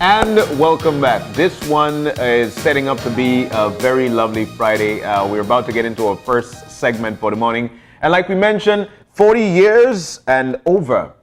And welcome back. This one is setting up to be a very lovely Friday. We're about to get into our first segment for the morning. And like we mentioned, 40 years and over.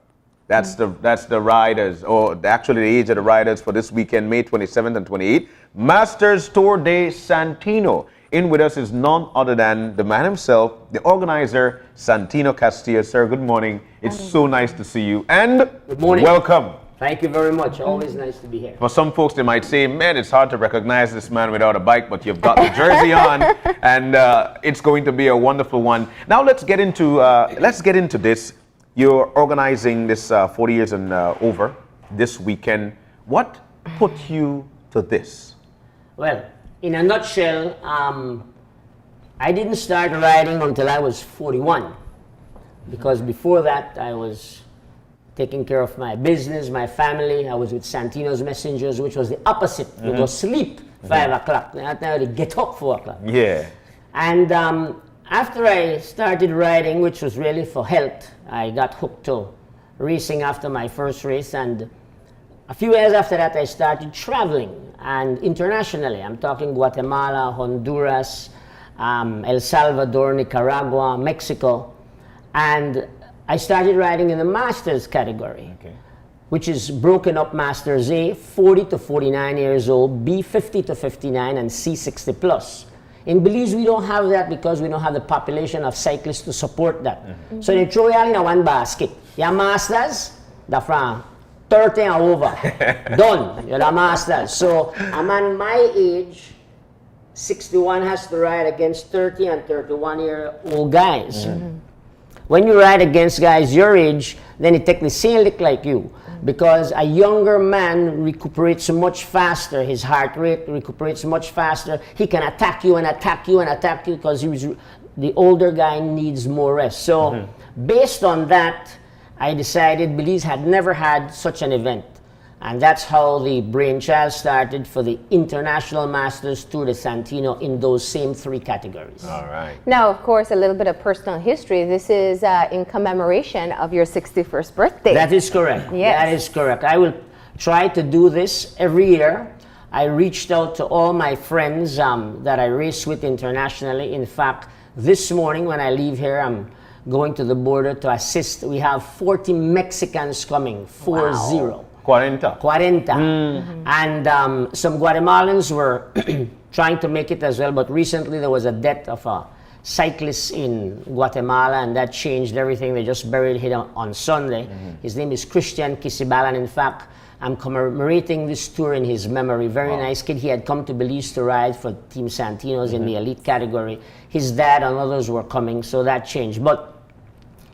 That's the riders, or actually the age of the riders for this weekend, May 27th and 28th. Masters Tour de Santino. In with us is none other than the man himself, the organizer, Santino Castillo. Sir, good morning. It's so nice to see you. And good morning. Welcome. Thank you very much. Always nice to be here. For some folks, they might say, man, it's hard to recognize this man without a bike, but you've got the jersey on, and it's going to be a wonderful one. Now let's get into this. You're organizing this 40 years and over this weekend. What put you to this? Well, in a nutshell, I didn't start riding until I was 41, because before that I was taking care of my business, my family. I was with Santino's Messengers, which was the opposite. You go sleep 5 o'clock. Now you get up 4 o'clock. Yeah. And after I started riding, which was really for health, I got hooked to racing after my first race. And a few years after that, I started traveling, and internationally. I'm talking Guatemala, Honduras, El Salvador, Nicaragua, Mexico. And I started riding in the Masters category, which is broken up Masters A, 40 to 49 years old, B, 50 to 59, and C, 60 plus. In Belize, we don't have that because we don't have the population of cyclists to support that. So they throw you all in one basket. Your Masters, they're from 30 and over. Done. You're the Masters. So a man my age, 61, has to ride against 30 and 31-year-old guys. When you ride against guys your age, then it takes the same look like you, because a younger man recuperates much faster. His heart rate recuperates much faster. He can attack you and attack you and attack you because the older guy needs more rest. So based on that, I decided Belize had never had such an event. And that's how the brainchild started for the International Masters Tour de Santino in those same 3 categories. All right. Now, of course, a little bit of personal history. This is in commemoration of your 61st birthday. That is correct. Yes. That is correct. I will try to do this every year. I reached out to all my friends that I race with internationally. In fact, this morning when I leave here, I'm going to the border to assist. We have 40 Mexicans coming, 40. Wow. 40. And some Guatemalans were trying to make it as well, but recently there was a death of a cyclist in Guatemala, and that changed everything. They just buried him on Sunday. His name is Christian Kisibalan. In fact, I'm commemorating this tour in his memory. Very nice kid. He had come to Belize to ride for Team Santino's in the elite category. His dad and others were coming, so that changed. But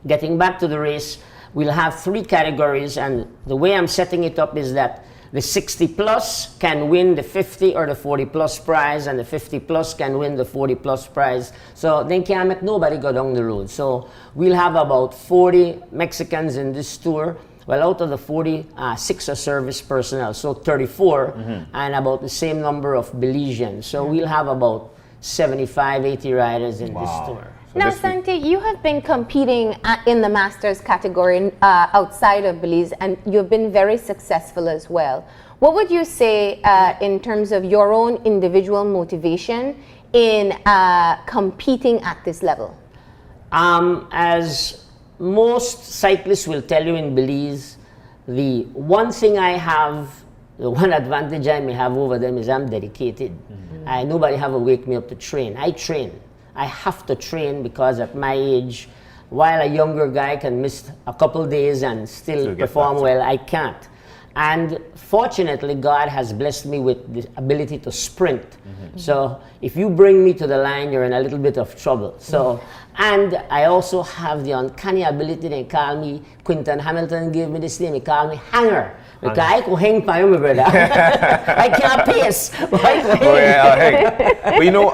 getting back to the race, we'll have 3 categories, and the way I'm setting it up is that the 60 plus can win the 50 or the 40 plus prize, and the 50 plus can win the 40 plus prize. So then can't make nobody go down the road. So we'll have about 40 Mexicans in this tour. Well, out of the 40, 6 are service personnel, so 34, and about the same number of Belizeans. So we'll have about 75, 80 riders in this tour. So now, Santi, you have been competing in the Masters category outside of Belize, and you've been very successful as well. What would you say in terms of your own individual motivation in competing at this level? As most cyclists will tell you in Belize, the one thing I have, the one advantage I may have over them is I'm dedicated. Nobody have to wake me up to train. I train. I have to train because at my age, while a younger guy can miss a couple days and still perform well, I can't. And fortunately, God has blessed me with the ability to sprint. So if you bring me to the line, you're in a little bit of trouble. So, and I also have the uncanny ability, they call me, Quinton Hamilton gave me this name, he called me Hanger. Because I can hang by my brother. I can't pace. Well, you know,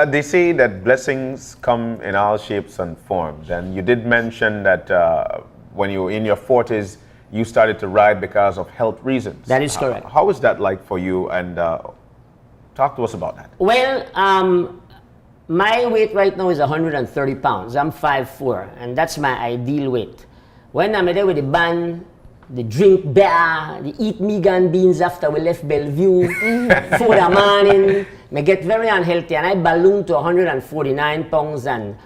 they say that blessings come in all shapes and forms. And you did mention that when you were in your 40s, you started to ride because of health reasons. That is correct. How was that like for you? And talk to us about that. Well, my weight right now is 130 pounds. I'm 5'4", and that's my ideal weight. When I'm there with the band, they drink beer, they eat megan beans after we left Bellevue, 4 in the morning. I get very unhealthy, and I ballooned to 149 pounds, and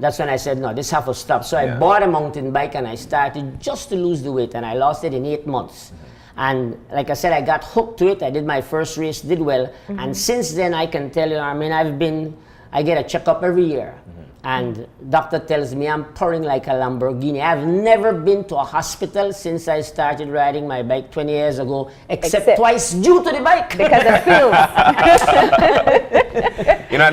that's when I said, no, this have to stop. So I bought a mountain bike, and I started just to lose the weight, and I lost it in 8 months. And like I said, I got hooked to it. I did my first race, did well, and since then I can tell you, I mean, I get a checkup every year. And doctor tells me I'm purring like a Lamborghini. I've never been to a hospital since I started riding my bike 20 years ago, except twice due to the bike. Because of pills. You know,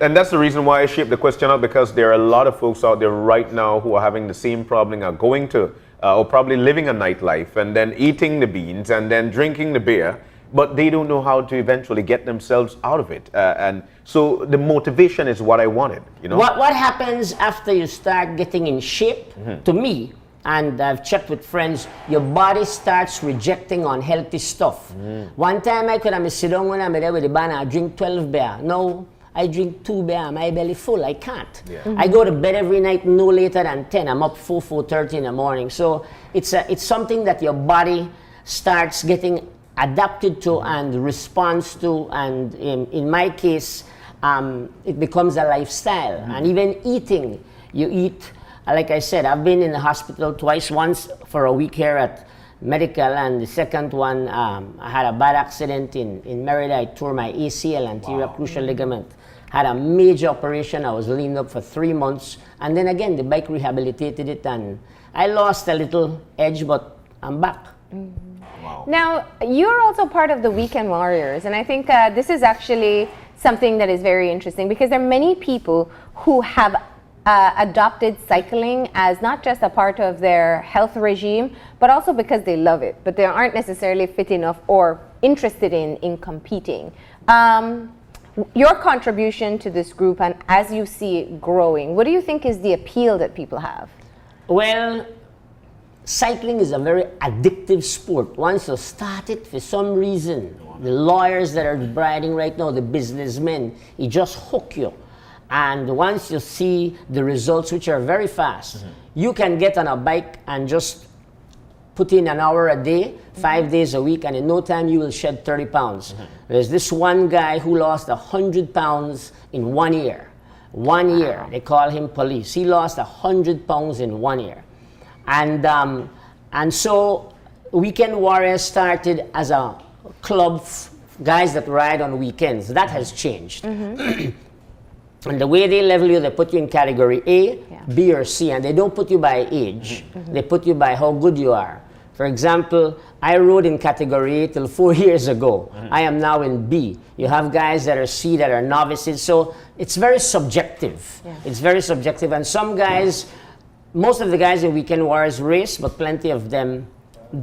and that's the reason why I shaped the question out, because there are a lot of folks out there right now who are having the same problem, are going to, or probably living a nightlife, and then eating the beans, and then drinking the beer, but they don't know how to eventually get themselves out of it. And so the motivation is what I wanted, you know? What happens after you start getting in shape, to me, and I've checked with friends, your body starts rejecting unhealthy stuff. One time I could have sit down when I'm there with the banana, I drink 12 beer. No, I drink 2 beer, my belly full, I can't. I go to bed every night no later than 10. I'm up 4:30 in the morning. So it's something that your body starts getting adapted to and responds to, and in my case, it becomes a lifestyle. And even eating, you eat, like I said, I've been in the hospital twice, once for a week here at medical, and the second one, I had a bad accident in Merida. I tore my ACL, anterior crucial ligament. Had a major operation. I was leaned up for 3 months, and then again the bike rehabilitated it, and I lost a little edge, but I'm back. Wow. Now, you're also part of the Weekend Warriors, and I think this is actually something that is very interesting, because there are many people who have adopted cycling as not just a part of their health regime, but also because they love it, but they aren't necessarily fit enough or interested in competing. Your contribution to this group, and as you see it growing, what do you think is the appeal that people have? Well, cycling is a very addictive sport. Once you start it, for some reason, the lawyers that are riding right now, the businessmen, it just hook you. And once you see the results, which are very fast, you can get on a bike and just put in an hour a day, 5 days a week, and in no time you will shed 30 pounds. There's this one guy who lost 100 pounds in 1 year. 1 year, they call him Police. He lost 100 pounds in 1 year. And so Weekend Warriors started as a club, guys that ride on weekends. That has changed. And the way they level you, they put you in category A, B, or C, and they don't put you by age. They put you by how good you are. For example, I rode in category A till 4 years ago. I am now in B. You have guys that are C, that are novices. So it's very subjective. It's very subjective. And some guys, most of the guys in Weekend Warriors race, but plenty of them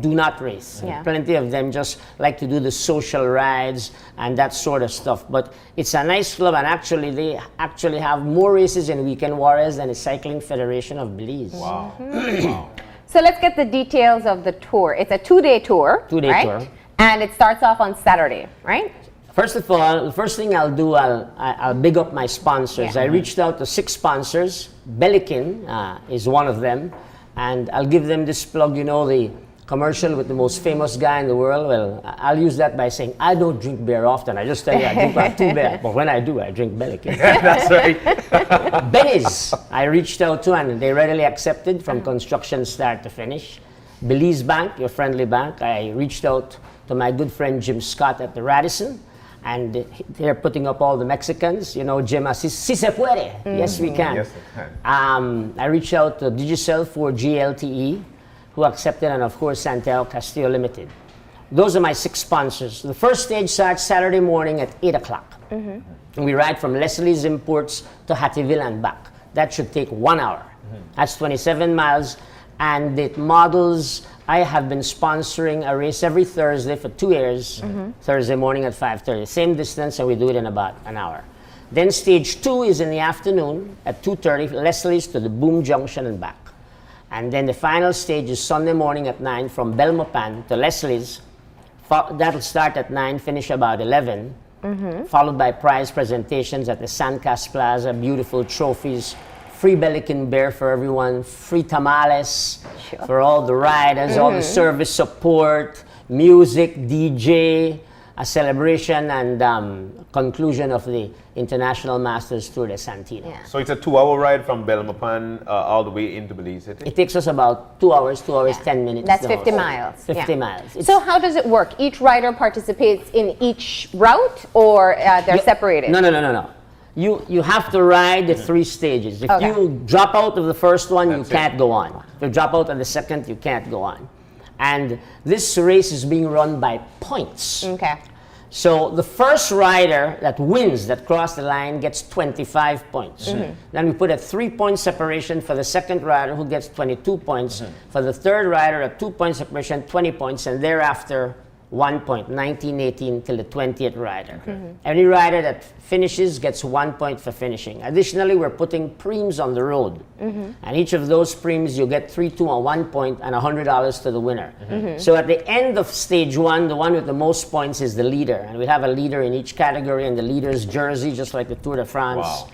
do not race. Plenty of them just like to do the social rides and that sort of stuff. But it's a nice club, and actually they actually have more races in Weekend Warriors than the Cycling Federation of Belize. Wow. Wow. So let's get the details of the tour. It's a 2-day tour. 2-day tour. And it starts off on Saturday, right? First of all, the first thing I'll do, I'll big up my sponsors. I reached out to 6 sponsors. Belikin is one of them. And I'll give them this plug, you know, the commercial with the most famous guy in the world. Well, I'll use that by saying, I don't drink beer often. I just tell you I drink about 2 beer. But when I do, I drink Belikin. That's right. Belize, I reached out to, and they readily accepted from construction start to finish. Belize Bank, your friendly bank, I reached out to my good friend Jim Scott at the Radisson. And they're putting up all the Mexicans. You know, Jim, si se puede. Yes, we can. Yes, we can. I reached out to Digicel for GLTE, who accepted, and of course, Santino Castillo Limited. Those are my 6 sponsors. The first stage starts Saturday morning at 8 o'clock. And we ride from Leslie's Imports to Hattieville and back. That should take 1 hour. That's 27 miles. And it models, I have been sponsoring a race every Thursday for 2 years, Thursday morning at 5:30. Same distance, and we do it in about an hour. Then stage 2 is in the afternoon at 2:30, Leslie's to the Boom Junction and back. And then the final stage is Sunday morning at 9 from Belmopan to Leslie's. That'll start at 9, finish about 11, followed by prize presentations at the Sandcast Plaza, beautiful trophies, free Belican beer for everyone, free tamales Sure. for all the riders, all the service support, music, DJ, a celebration and conclusion of the International Masters Tour de Santino. Yeah. So it's a 2-hour ride from Belmopan all the way into Belize City? It takes us about 2 hours, 10 minutes. That's the 50 whole- miles. 50 Yeah. miles. It's- So how does it work? Each rider participates in each route, or they're separated? No. You have to ride the 3 stages. If Okay. you drop out of the first one, That's you can't it. go on. If you drop out of the second, you can't go on. And this race is being run by points. Okay. So the first rider that wins, that crosses the line, gets 25 points. Then we put a 3-point separation for the second rider, who gets 22 points. For the third rider, a 2-point separation, 20 points, and thereafter 1 point, 19, 18 till the 20th rider. Any rider that finishes gets 1 point for finishing. Additionally, we're putting preems on the road. And each of those preems, you get 3, 2, and 1 point, and $100 to the winner. So at the end of stage 1, the one with the most points is the leader. And we have a leader in each category, and the leader's jersey, just like the Tour de France. Wow.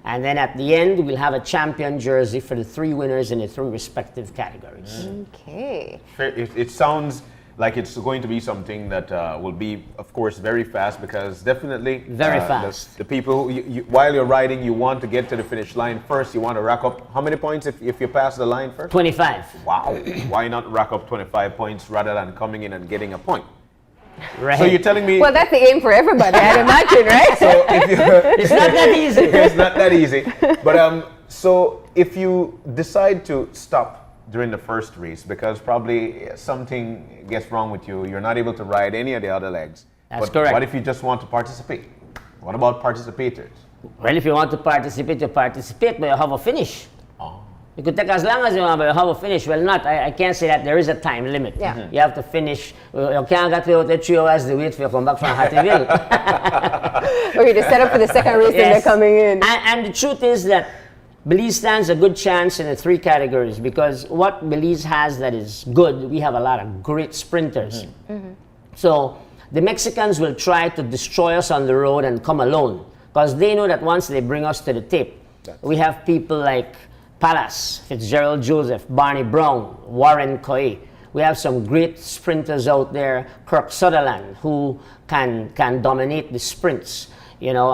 And then at the end, we'll have a champion jersey for the 3 winners in the 3 respective categories. Okay. It sounds like it's going to be something that will be, of course, very fast, because definitely Very fast. The people, while you're riding, you want to get to the finish line first. You want to rack up how many points if you pass the line first? 25. Wow. Why not rack up 25 points rather than coming in and getting a point? Right. So you're telling me Well, that's the aim for everybody, I'd imagine, right? so if you, It's not that easy. it's not that easy. But so if you decide to stop during the first race because probably something gets wrong with you, you're not able to ride any of the other legs. That's But correct. what if you just want to participate? What about participators? Well, if you want to participate, you participate, but you have a finish. You could take as long as you want, but you have a finish. Well, I can't say that. There is a time limit. Yeah. You have to finish. You can't get out the 3 hours to wait for you to come back from Hattieville. Or you just set up for the second race and they're Yes. coming in. And the truth is that Belize stands a good chance in the 3 categories, because what Belize has that is good, we have a lot of great sprinters. So the Mexicans will try to destroy us on the road and come alone, because they know that once they bring us to the tape, we have people like Palace, Fitzgerald Joseph, Barney Brown, Warren Coy. We have some great sprinters out there, Kirk Sutherland, who can dominate the sprints. You know,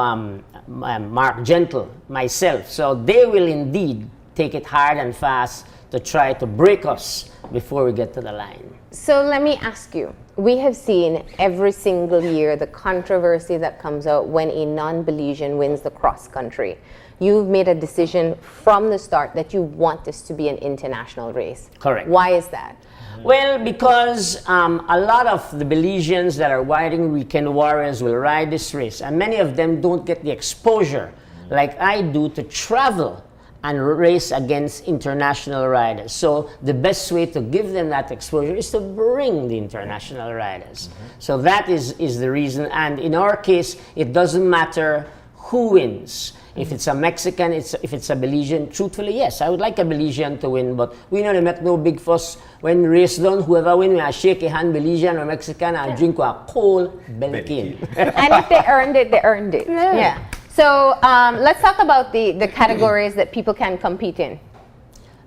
Mark Gentle, myself. So they will indeed take it hard and fast to try to break us before we get to the line. So let me ask you, we have seen every single year the controversy that comes out when a non-Belizean wins the cross country. You've made a decision from the start that you want this to be an international race. Correct. Why is that? Well, because a lot of the Belizeans that are riding Weekend Warriors will ride this race, and many of them don't get the exposure like I do to travel and race against international riders. So the best way to give them that exposure is to bring the international riders. So that is the reason. And in our case, it doesn't matter who wins. If it's a Mexican, if it's a Belizean, truthfully, yes, I would like a Belizean to win, but we know they make no big fuss. When race done, whoever win, we shake a hand, Belizean or Mexican, and drink a cold Belican. And if they earned it, they earned it. Yeah. So let's talk about the categories that people can compete in.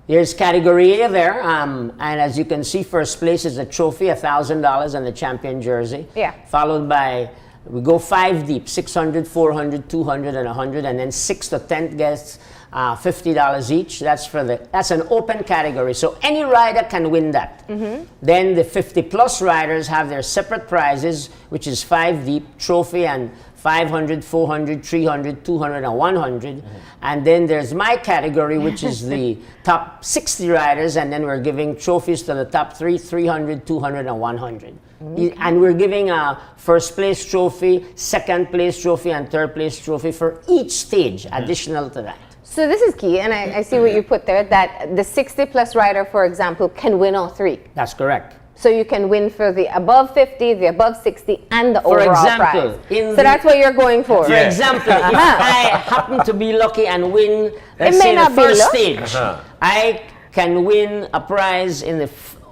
There's category A there, and as you can see, first place is a trophy, $1,000 and the champion jersey. Yeah. Followed by, we go 5 deep, 600, 400, 200, and 100, and then 6th to 10th gets $50 each. That's an open category, so any rider can win that. Then the 50-plus riders have their separate prizes, which is 5 deep, trophy, and 500, 400, 300, 200, and 100. And then there's my category, which is the top 60 riders, and then we're giving trophies to the top 300, 200, and 100. And we're giving a first place trophy, second place trophy, and third place trophy for each stage, additional to that. So this is key, and I see what you put there, that the 60-plus rider, for example, can win all 3. That's correct. So you can win for the above 50, the above 60, and the For overall example, prize. So that's what you're going for. For example, if I happen to be lucky and win, let's It may say the not be first luck. stage, I can win a prize in the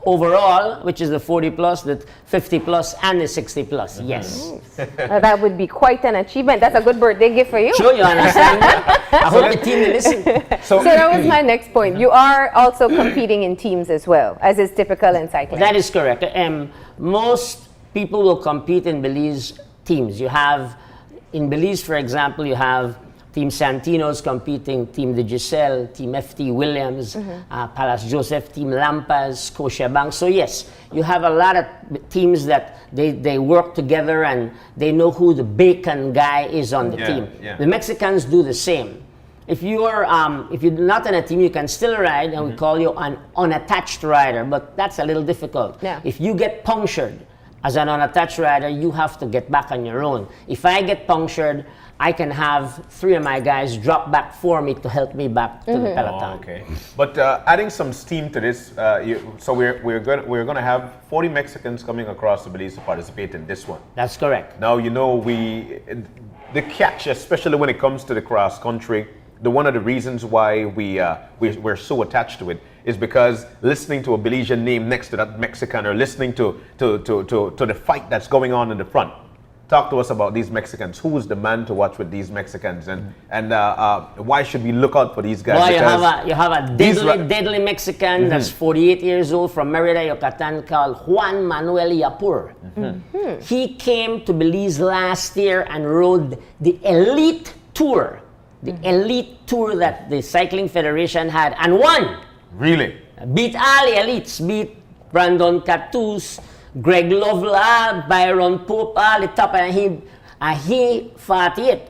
overall, which is the 40 plus, the 50 plus, and the 60 plus. Yes. That would be quite an achievement. That's a good birthday gift for you. Sure, you understand that? I hope the team will listen. So that was my next point. You are also competing in teams as well, as is typical in cycling. That is correct. Most people will compete in Belize teams. You have, in Belize, for example, you have Team Santino's competing, Team De Giselle, Team FT Williams, Palace Joseph, Team Lampas, Scotiabank. So yes, you have a lot of teams that they work together and they know who the bacon guy is on the team. Yeah. The Mexicans do the same. If you're not on a team, you can still ride, and we call you an unattached rider, but that's a little difficult. Yeah. If you get punctured as an unattached rider, you have to get back on your own. If I get punctured, I can have 3 of my guys drop back for me to help me back to the peloton. Oh, okay. But adding some steam to this, so we're going to have 40 Mexicans coming across the Belize to participate in this one. That's correct. Now, you know, the catch, especially when it comes to the cross country, one of the reasons why we're so attached to it is because listening to a Belizean name next to that Mexican, or listening to the fight that's going on in the front. Talk to us about these Mexicans. Who is the man to watch with these Mexicans, and why should we look out for these guys? Well, you have a deadly Mexican that's 48 years old from Merida, Yucatan, called Juan Manuel Yapur. He came to Belize last year and rode the Elite Tour. The Elite Tour that the Cycling Federation had, and won. Really? Beat all the elites. Beat Brandon Catus, Greg Loveland, Byron Pope, all the top, and he 48.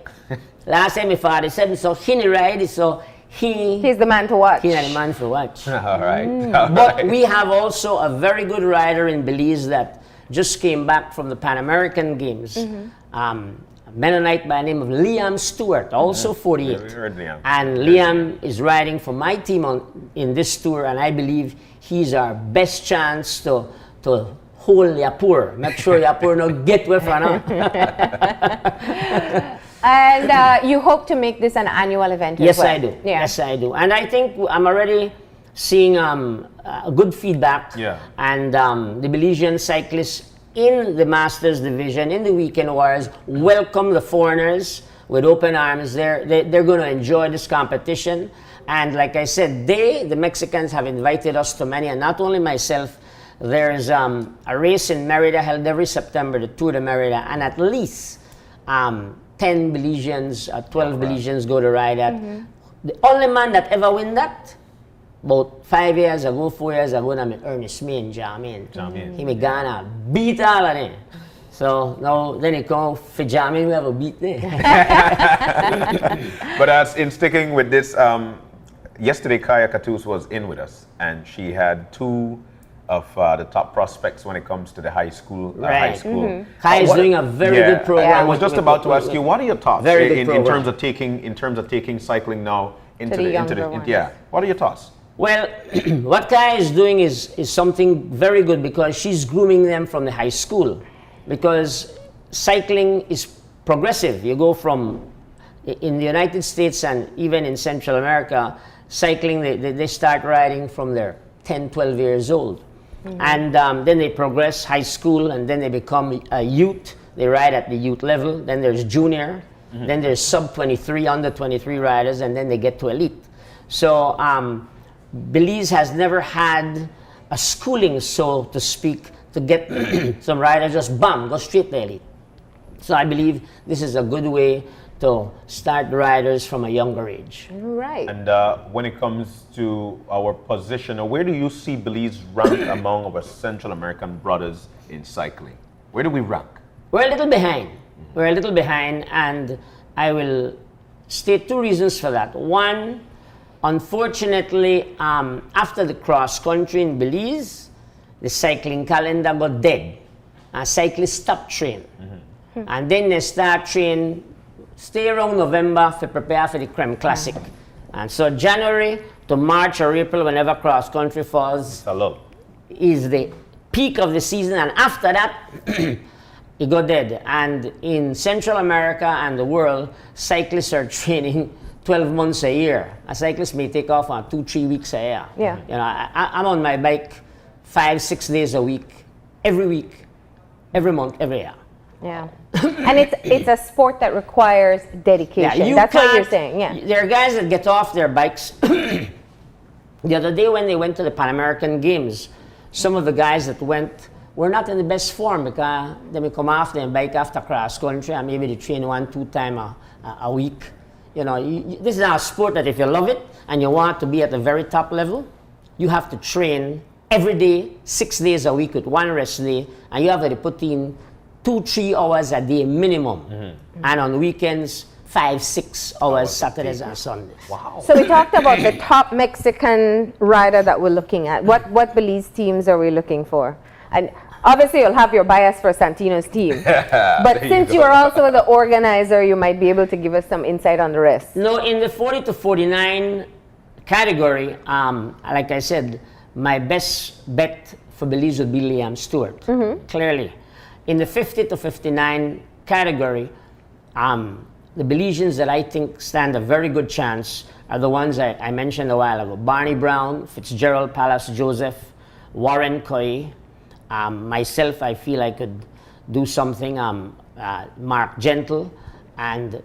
Last time he 47, so he ride, so he's the man to watch. He's the man to watch. All right. But we have also a very good rider in Belize that just came back from the Pan American Games. A Mennonite by the name of Liam Stewart, also 48. Yeah, we heard Liam. And Liam is riding for my team in this tour, and I believe he's our best chance to hold Yapur. Make sure Yapur no get away from him. And you hope to make this an annual event as well? Yes, I do. Yeah. Yes, I do. And I think I'm already seeing good feedback. Yeah. And the Belizean cyclists in the Masters division, in the weekend wars, welcome the foreigners with open arms. They're going to enjoy this competition. And like I said, the Mexicans have invited us to many, and not only myself. There's a race in Merida held every September, the Tour de Merida, and at least 10 Belizeans, 12 Belizeans go to ride that. The only man that ever win that, about 5 years ago, 4 years ago, I met Ernest Main, Jamin. He me gonna beat all of them. So now, then he come for Jamin, we have a beat there. But as in sticking with this, yesterday Kaya Katus was in with us, and she had 2 of the top prospects when it comes to the high school. High school. Kai is doing a very good program. I was just about to ask you, what are your thoughts in terms of taking cycling now into the what are your thoughts? Well, what Kai is doing is something very good, because she's grooming them from the high school. Because cycling is progressive. You go from, in the United States and even in Central America, cycling, they start riding from their 10, 12 years old. And then they progress high school, and then they become a youth. They ride at the youth level. Then there's junior. Then there's sub-23, under 23 riders, and then they get to elite. So Belize has never had a schooling, so to speak, to get some riders just go straight to elite. So I believe this is a good way to start riders from a younger age. Right. And when it comes to our position, where do you see Belize rank among our Central American brothers in cycling? Where do we rank? We're a little behind. We're a little behind, and I will state 2 reasons for that. One, unfortunately, after the cross country in Belize, the cycling calendar got dead. Cyclists stopped training. And then they start training, stay around November to prepare for the Creme Classic. And so January to March or April, whenever cross country falls, is the peak of the season. And after that, it got dead. And in Central America and the world, cyclists are training 12 months a year. A cyclist may take off on 2-3 weeks a year. Yeah. You know, I'm on my bike 5-6 days a week, every month, every year. Yeah. And it's a sport that requires dedication. Yeah, That's what you're saying. Yeah. There are guys that get off their bikes. The other day when they went to the Pan American Games, some of the guys that went were not in the best form because they may come off their bike after cross country and maybe they train 1-2 times a week. You know, this is a sport that if you love it and you want to be at the very top level, you have to train every day, 6 days a week with one rest day, and you have to put in 2-3 hours a day minimum, and on weekends 5-6 hours Saturdays and Sundays. Wow. So we talked about the top Mexican rider that we're looking at. What Belize teams are we looking for? And obviously you'll have your bias for Santino's team. But since you are also the organizer, you might be able to give us some insight on the rest. No, in the 40 to 49 category, like I said, my best bet for Belize would be Liam Stewart, clearly. In the 50 to 59 category, the Belizeans that I think stand a very good chance are the ones I mentioned a while ago. Barney Brown, Fitzgerald Palace Joseph, Warren Coy. Myself, I feel I could do something. Mark Gentle, and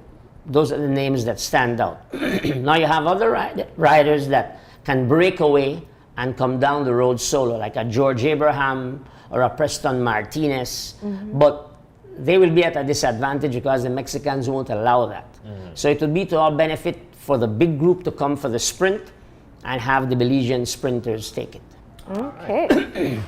those are the names that stand out. Now you have other riders that can break away and come down the road solo, like a George Abraham or a Preston Martinez, but they will be at a disadvantage because the Mexicans won't allow that. So it would be to our benefit for the big group to come for the sprint and have the Belizean sprinters take it. Okay.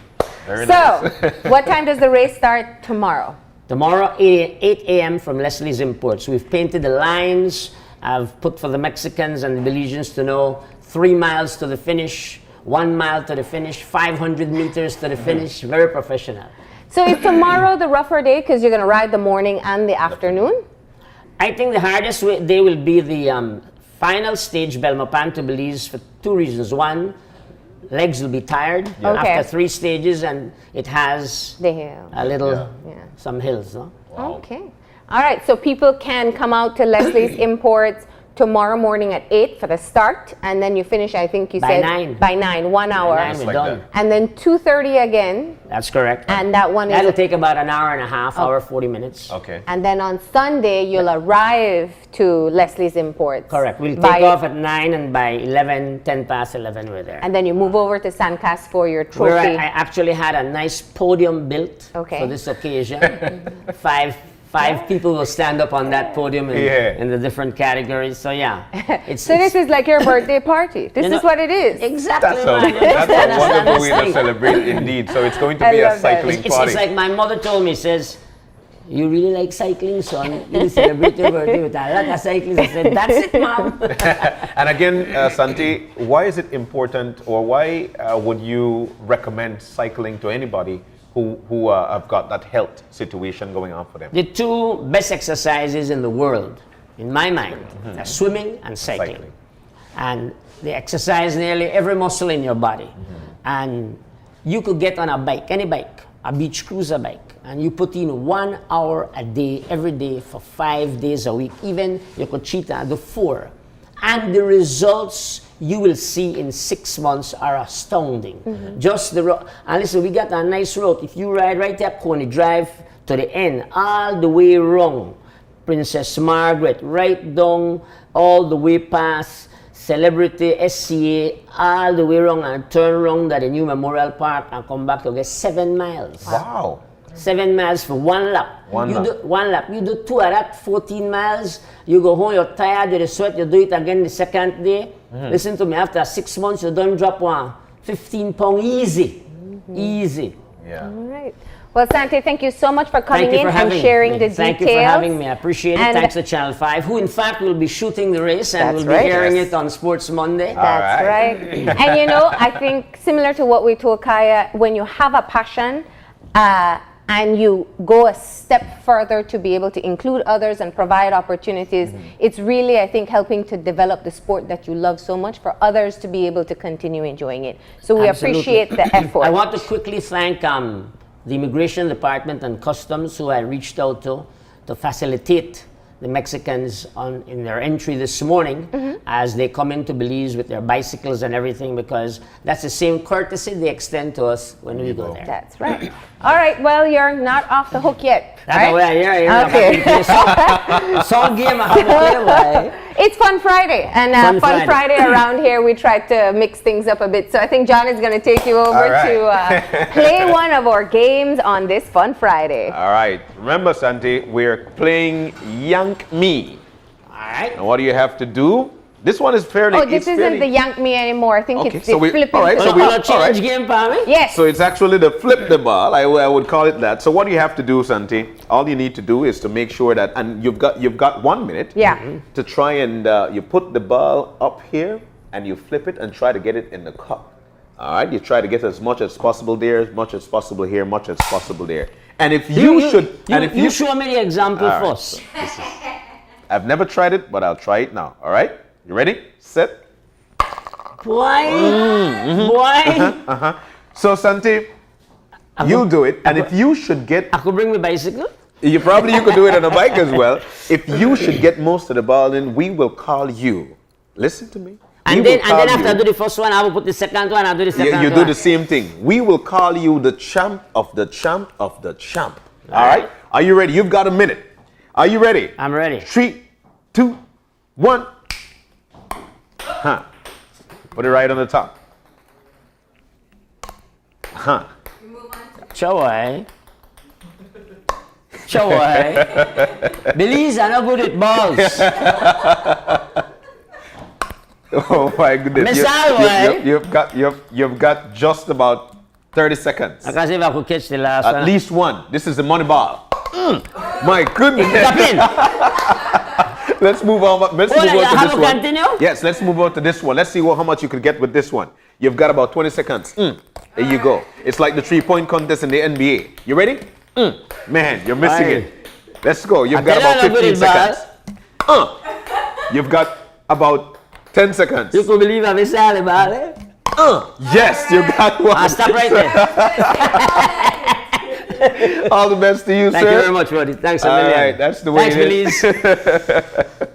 Very So, nice. what time does the race start tomorrow? Tomorrow, 8 a.m. from Leslie's Imports. We've painted the lines. I've put for the Mexicans and the Belizeans to know 3 miles to the finish, 1 mile to the finish, 500 meters to the finish. Very professional. So is tomorrow the rougher day because you're going to ride the morning and the afternoon? I think the hardest day will be the final stage, Belmopan to Belize, for 2 reasons. One, legs will be tired Okay. after 3 stages, and it has The hill. a little, Yeah. some hills. No? Okay. All right. So people can come out to Leslie's Imports tomorrow morning at 8 for the start, and then you finish, I think you By said 9. by 9, 1 hour. By 9 we're like done. that. And then 2:30 again, That's correct. and that one That'll is. take about an hour and a half, hour 40 minutes. Okay. And then on Sunday, you'll arrive to Leslie's Imports. Correct. We'll by- take off at 9, and by 11, 10 past 11, we're there. And then you move over to San Cas for your Where I trophy. actually had a nice podium built Okay. for this occasion. Five people will stand up on that podium in the different categories. So yeah, So this is like your birthday party. This You is know- what it is. exactly That's man. a wonderful way to Understand. celebrate indeed. So it's going to I be a love that. cycling It's party. like my mother told me, says, "You really like cycling, son? You celebrate your birthday with a lot of cycling." I said, "That's it, mom." And again, Santi, why is it important, or why would you recommend cycling to anybody who have got that health situation going on for them? The 2 best exercises in the world, in my mind, are swimming and cycling. And they exercise nearly every muscle in your body. And you could get on a bike, any bike, a beach cruiser bike, and you put in 1 hour a day, every day for 5 days a week. Even you could cheat and do 4. And the results you will see in 6 months are astounding. Just the road. And listen, we got a nice road. If you ride right there, Coney Drive to the end, all the way around Princess Margaret, right down, all the way past Celebrity, SCA, all the way around and turn around at the new Memorial Park and come back to get 7 miles. Wow. 7 miles for 1 lap. One you lap. do 1 lap. You do 2 of that, 14 miles. You go home, you're tired, you're sweat, you do it again the second day. Listen to me, after 6 months, you don't drop 15 pounds easy. Easy. Yeah. All right. Well, Santi, thank you so much for coming Thank you in for having and sharing me. the Thank details. you for having me. I appreciate it. And- Thanks to Channel 5, who in fact will be shooting the race and That's will be right. airing Yes. it on Sports Monday. That's All right. And you know, I think similar to what we told Kaya, when you have a passion and you go a step further to be able to include others and provide opportunities, it's really, I think, helping to develop the sport that you love so much for others to be able to continue enjoying it. So we Absolutely. appreciate the effort. I want to quickly thank the Immigration Department and Customs who I reached out to facilitate the Mexicans in their entry this morning as they come into Belize with their bicycles and everything, because that's the same courtesy they extend to us when we go there. That's right. All right, well, you're not off the hook yet. That's right? why Okay. Some game I have to play by. It's Fun Friday, and Fun Friday around here, we try to mix things up a bit. So I think John is going to take you over to play one of our games on this Fun Friday. All right. Remember, Santi, we're playing Yank Me. All right. And what do you have to do? This one is fairly... Oh, this isn't the Yank Me anymore. I think it's the flipping. All right, So we change game, Pammy? Yes. So it's actually the flip the ball. I would call it that. So what do you have to do, Santi? All you need to do is to make sure that, and you've got 1 minute. To try and you put the ball up here and you flip it and try to get it in the cup. All right. You try to get as much as possible there, as much as possible here, much as possible there. And if you show me the example first. I've never tried it, but I'll try it now. All right. You ready? Set. Boy. So Santi, you'll do it, and if you should get, I could bring my bicycle. you could do it on a bike as well. If you should get most of the ball in, we will call you. Listen to me. And then after I do the first one, I will put the second one. I'll do the second one. You do the same thing. We will call you the champ of the champ of the champ. All right? Are you ready? You've got a minute. Are you ready? I'm ready. 3, 2, 1. Put it right on the top. Chawai. Belize are not good at balls. Oh my goodness. You've got just about 30 seconds. I can see if I could catch the last one. At least one. This is the money ball. My goodness. Let's move on. Let's move on to this one. Continue? Yes, let's move on to this one. Let's see how much you could get with this one. You've got about 20 seconds. There you go. It's like the 3-point contest in the NBA. You ready? Man, you're missing it. Let's go. You've got about 15 seconds. You've got about 10 seconds. You could believe I'm a Sally Bale? Yes, you got one. I'll stop right there. All the best to you, sir. Thank you very much, buddy. Thanks a million. All right, that's the way Thanks, it is.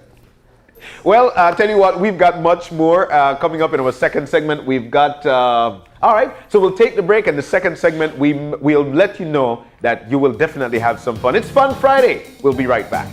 Well, I'll tell you what, we've got much more coming up in our second segment. We've got, all right, so we'll take the break, and the second segment, we'll let you know that you will definitely have some fun. It's Fun Friday. We'll be right back.